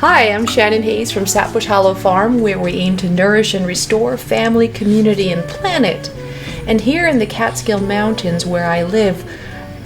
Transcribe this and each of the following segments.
Hi, I'm Shannon Hayes from Sapbush Hollow Farm, where we aim to nourish and restore family, community, and planet. And here in the Catskill Mountains, where I live,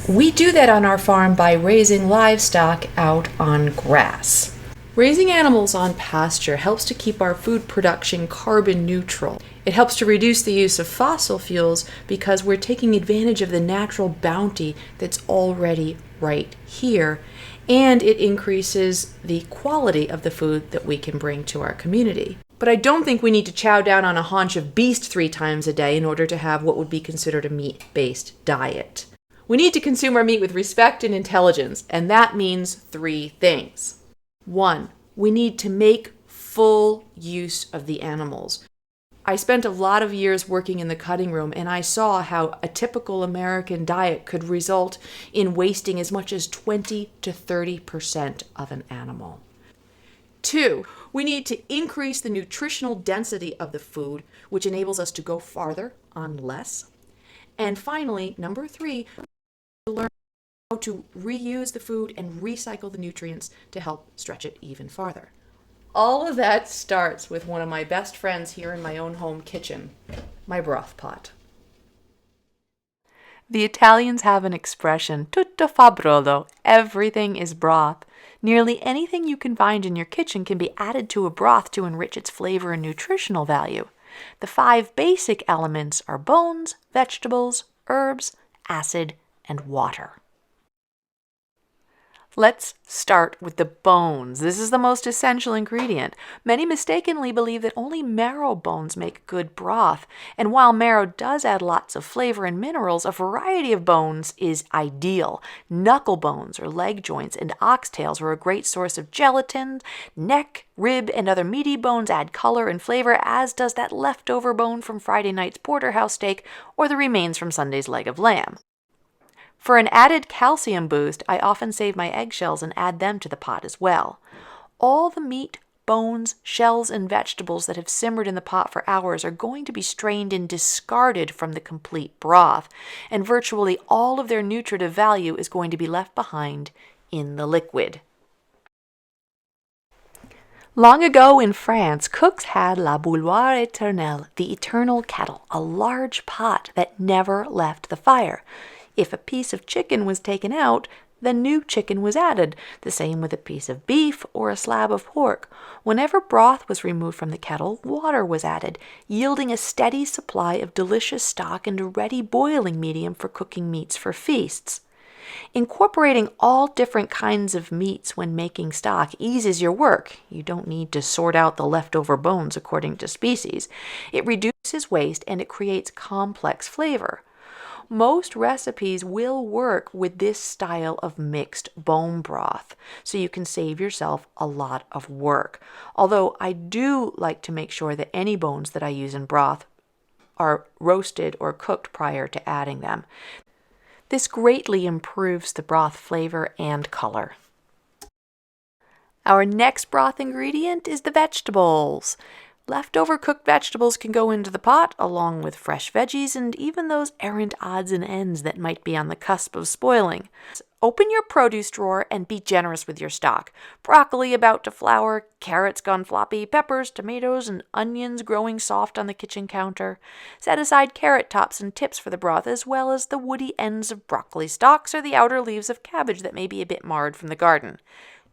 we do that on our farm by raising livestock out on grass. Raising animals on pasture helps to keep our food production carbon neutral. It helps to reduce the use of fossil fuels because we're taking advantage of the natural bounty that's already right here, and it increases the quality of the food that we can bring to our community. But I don't think we need to chow down on a haunch of beast 3 times a day in order to have what would be considered a meat-based diet. We need to consume our meat with respect and intelligence, and that means 3 things. 1, we need to make full use of the animals. I spent a lot of years working in the cutting room, and I saw how a typical American diet could result in wasting as much as 20 to 30% of an animal. 2, we need to increase the nutritional density of the food, which enables us to go farther on less. And finally, number 3, to learn how to reuse the food and recycle the nutrients to help stretch it even farther. All of that starts with one of my best friends here in my own home kitchen, my broth pot. The Italians have an expression, tutto fa brodo, everything is broth. Nearly anything you can find in your kitchen can be added to a broth to enrich its flavor and nutritional value. The 5 basic elements are bones, vegetables, herbs, acid, and water. Let's start with the bones. This is the most essential ingredient. Many mistakenly believe that only marrow bones make good broth, and while marrow does add lots of flavor and minerals, a variety of bones is ideal. Knuckle bones or leg joints and oxtails are a great source of gelatin. Neck, rib, and other meaty bones add color and flavor, as does that leftover bone from Friday night's porterhouse steak or the remains from Sunday's leg of lamb. For an added calcium boost, I often save my eggshells and add them to the pot as well. All the meat, bones, shells, and vegetables that have simmered in the pot for hours are going to be strained and discarded from the complete broth, and virtually all of their nutritive value is going to be left behind in the liquid. Long ago in France, cooks had la bouilloire éternelle, the eternal kettle, a large pot that never left the fire. If a piece of chicken was taken out, then new chicken was added, the same with a piece of beef or a slab of pork. Whenever broth was removed from the kettle, water was added, yielding a steady supply of delicious stock and a ready boiling medium for cooking meats for feasts. Incorporating all different kinds of meats when making stock eases your work. You don't need to sort out the leftover bones according to species. It reduces waste and it creates complex flavor. Most recipes will work with this style of mixed bone broth, so you can save yourself a lot of work. Although I do like to make sure that any bones that I use in broth are roasted or cooked prior to adding them. This greatly improves the broth flavor and color. Our next broth ingredient is the vegetables. Leftover cooked vegetables can go into the pot along with fresh veggies and even those errant odds and ends that might be on the cusp of spoiling. Open your produce drawer and be generous with your stock. Broccoli about to flower, carrots gone floppy, peppers, tomatoes, and onions growing soft on the kitchen counter. Set aside carrot tops and tips for the broth, as well as the woody ends of broccoli stalks or the outer leaves of cabbage that may be a bit marred from the garden.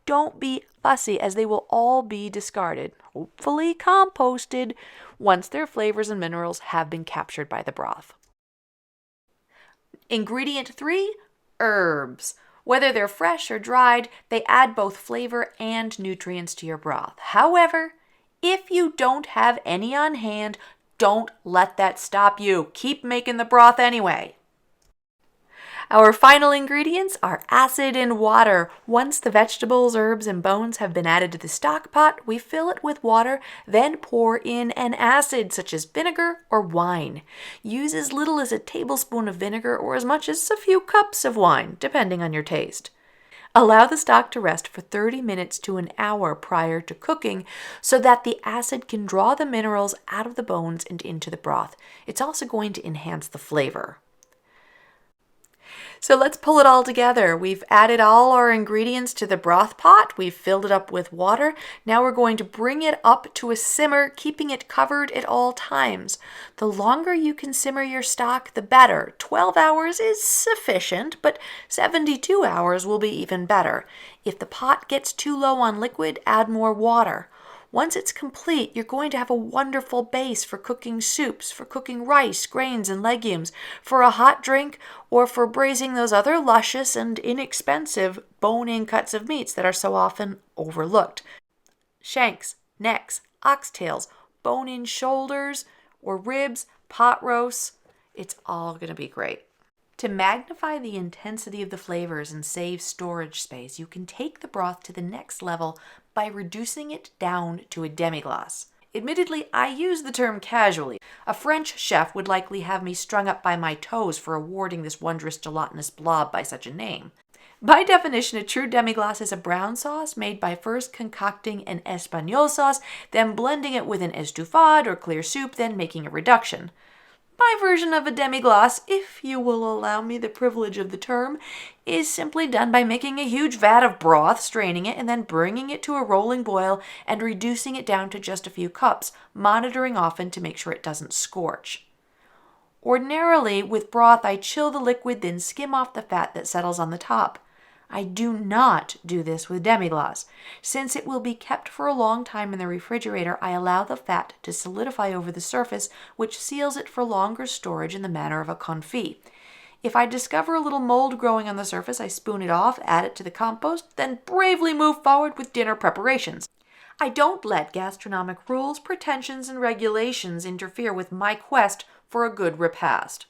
Don't be fussy, as they will all be discarded, hopefully composted, once their flavors and minerals have been captured by the broth. Ingredient 3, herbs. Whether they're fresh or dried, they add both flavor and nutrients to your broth. However, if you don't have any on hand, don't let that stop you. Keep making the broth anyway. Our final ingredients are acid and water. Once the vegetables, herbs, and bones have been added to the stock pot, we fill it with water, then pour in an acid such as vinegar or wine. Use as little as a tablespoon of vinegar or as much as a few cups of wine, depending on your taste. Allow the stock to rest for 30 minutes to an hour prior to cooking so that the acid can draw the minerals out of the bones and into the broth. It's also going to enhance the flavor. So let's pull it all together. We've added all our ingredients to the broth pot. We've filled it up with water. Now we're going to bring it up to a simmer, keeping it covered at all times. The longer you can simmer your stock, the better. 12 hours is sufficient, but 72 hours will be even better. If the pot gets too low on liquid, add more water. Once it's complete, you're going to have a wonderful base for cooking soups, for cooking rice, grains, and legumes, for a hot drink, or for braising those other luscious and inexpensive bone-in cuts of meats that are so often overlooked. Shanks, necks, oxtails, bone-in shoulders, or ribs, pot roasts. It's all going to be great. To magnify the intensity of the flavors and save storage space, you can take the broth to the next level by reducing it down to a demi-glace. Admittedly, I use the term casually. A French chef would likely have me strung up by my toes for awarding this wondrous gelatinous blob by such a name. By definition, a true demi-glace is a brown sauce made by first concocting an espagnole sauce, then blending it with an estouffade or clear soup, then making a reduction. My version of a demi-glace, if you will allow me the privilege of the term, is simply done by making a huge vat of broth, straining it, and then bringing it to a rolling boil and reducing it down to just a few cups, monitoring often to make sure it doesn't scorch. Ordinarily, with broth, I chill the liquid, then skim off the fat that settles on the top. I do not do this with demi-glace. Since it will be kept for a long time in the refrigerator, I allow the fat to solidify over the surface, which seals it for longer storage in the manner of a confit. If I discover a little mold growing on the surface, I spoon it off, add it to the compost, then bravely move forward with dinner preparations. I don't let gastronomic rules, pretensions, and regulations interfere with my quest for a good repast.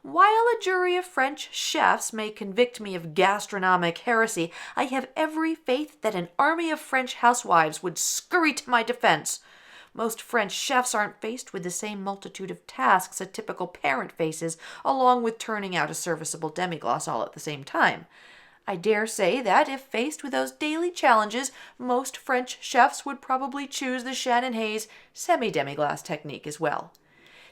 While a jury of French chefs may convict me of gastronomic heresy, I have every faith that an army of French housewives would scurry to my defense. Most French chefs aren't faced with the same multitude of tasks a typical parent faces, along with turning out a serviceable demi-glace all at the same time. I dare say that if faced with those daily challenges, most French chefs would probably choose the Shannon-Hayes semi-demi-glace technique as well.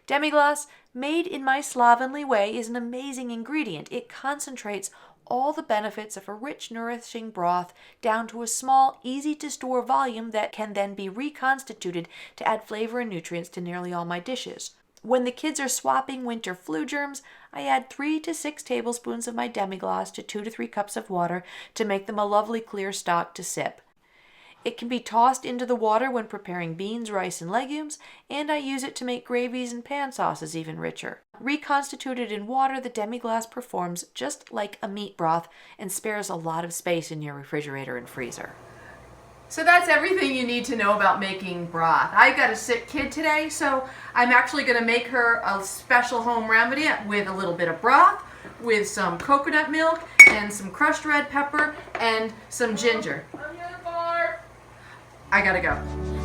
Demi-glace, made in my slovenly way, is an amazing ingredient. It concentrates all the benefits of a rich, nourishing broth down to a small, easy-to-store volume that can then be reconstituted to add flavor and nutrients to nearly all my dishes. When the kids are swapping winter flu germs, I add 3 to 6 tablespoons of my demi-glace to 2 to 3 cups of water to make them a lovely clear stock to sip. It can be tossed into the water when preparing beans, rice, and legumes, and I use it to make gravies and pan sauces even richer. Reconstituted in water, the demi-glace performs just like a meat broth and spares a lot of space in your refrigerator and freezer. So that's everything you need to know about making broth. I've got a sick kid today, so I'm actually going to make her a special home remedy with a little bit of broth, with some coconut milk, and some crushed red pepper, and some ginger. I gotta go.